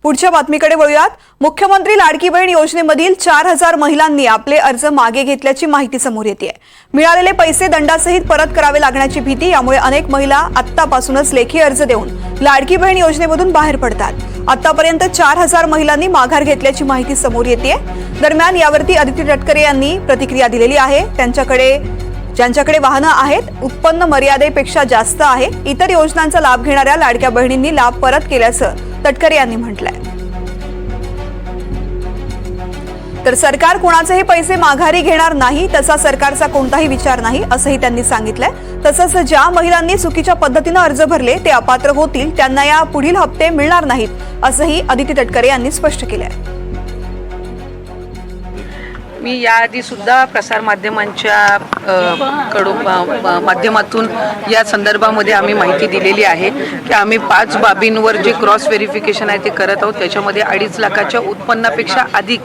पुढच्या बातमीकडे वळूयात। मुख्यमंत्री लाडकी बहीण योजनेमधील 4000 महिलांनी आपले अर्ज मागे घेतल्याची माहिती समोर येते। मिळालेले पैसे दंडासहित परत करावे लागण्याची भीती यामुळे अनेक महिला आत्तापासूनच लेखी अर्ज देऊन लाडकी बहीण योजनेमधून बाहेर पडतात। आतापर्यंत 4000 महिलांनी माघार घेतल्याची माहिती समोर येते। दरम्यान यावरती अदिती तटकरे यांनी प्रतिक्रिया दिलेली आहे। ज्यांच्याकडे वाहनं आहेत, उत्पन्न मर्यादेपेक्षा जास्त आहे, इतर योजनांचा लाभ घेणाऱ्या लाडक्या बहिणींनी लाभ परत केल्याचं तटकरे यांनी म्हटलंय। तर सरकार कोणाचेही पैसे माघारी घेणार नाही, तसा सरकारचा कोणताही विचार नाही असंही त्यांनी सांगितलंय। तसंच ज्या महिलांनी चुकीच्या पद्धतीने अर्ज भरले ते अपात्र होतील, त्यांना या पुढील हप्ते मिळणार नाहीत असंही अदिती तटकरे यांनी स्पष्ट केलंय। मी याआधी सुद्धा प्रसार माध्यमांच्या माध्यमातून या संदर्भामध्ये आम्ही माहिती दिलेली आहे की आम्ही 5 बाबींवर जे क्रॉस व्हेरिफिकेशन आहे ते करत आहोत। त्याच्यामध्ये 2.5 लाखाच्या उत्पन्नापेक्षा अधिक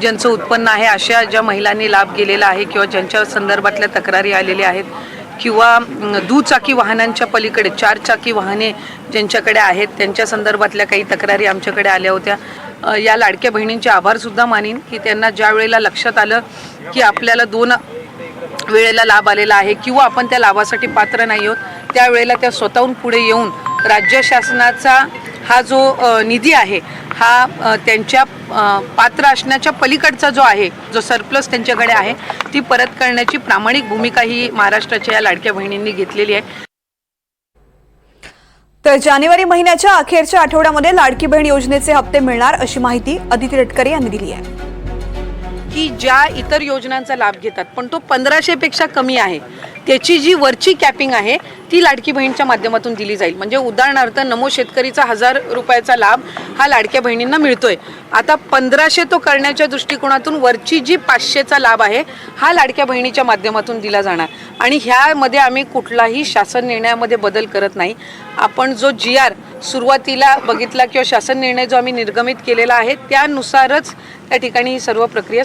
ज्यांचं उत्पन्न आहे अशा ज्या महिलांनी लाभ गेलेला आहे किंवा ज्यांच्या संदर्भातल्या तक्रारी आलेल्या आहेत किंवा दुचाकी वाहनांच्या पलीकडे 4 चाकी वाहने ज्यांच्याकडे आहेत त्यांच्या संदर्भातल्या काही तक्रारी आमच्याकडे आल्या होत्या। या लाडक्या बहिणींचे आभार सुद्धा मानीन की त्यांना ज्या वेळेला लक्षात आलं की आपल्याला 2 वेळेला लाभ आलेला आहे किंवा आपण त्या लाभासाठी पात्र नाही आहोत, त्यावेळेला त्या स्वतःहून पुढे येऊन राज्य शासनाचा हा जो निधी आहे हा त्यांच्या पात्र असण्याच्या पलीकडचा जो आहे, जो सरप्लस त्यांच्याकडे आहे, ती परत करण्याची प्रामाणिक भूमिका ही महाराष्ट्राच्या या लाडक्या बहिणींनी घेतलेली आहे। तर जानेवारी महिन्याच्या अखेरच्या आठवड्यामध्ये लाडकी बहीण योजनेचे हप्ते मिळणार अशी माहिती अदिती तटकरे यांनी दिली आहे। की ज्या इतर योजनांचा लाभ घेतात पण तो 1500 पेक्षा कमी आहे, त्याची जी वरची कॅपिंग आहे ती लाडकी बहीणच्या माध्यमातून दिली जाईल। म्हणजे उदाहरणार्थ नमो शेतकरीचा 1000 रुपयाचा लाभ हा लाडक्या बहिणींना मिळतोय। आता 1500 तो करण्याच्या दृष्टिकोनातून वरची जी 500चा लाभ आहे हा लाडक्या बहिणीच्या माध्यमातून दिला जाणार आणि ह्यामध्ये आम्ही कुठलाही शासन निर्णयामध्ये बदल करत नाही। आपण जो GR सुरुवातीला बघितला किंवा शासन निर्णय जो आम्ही निर्गमित केलेला आहे त्यानुसारच त्या ठिकाणी ही सर्व प्रक्रिया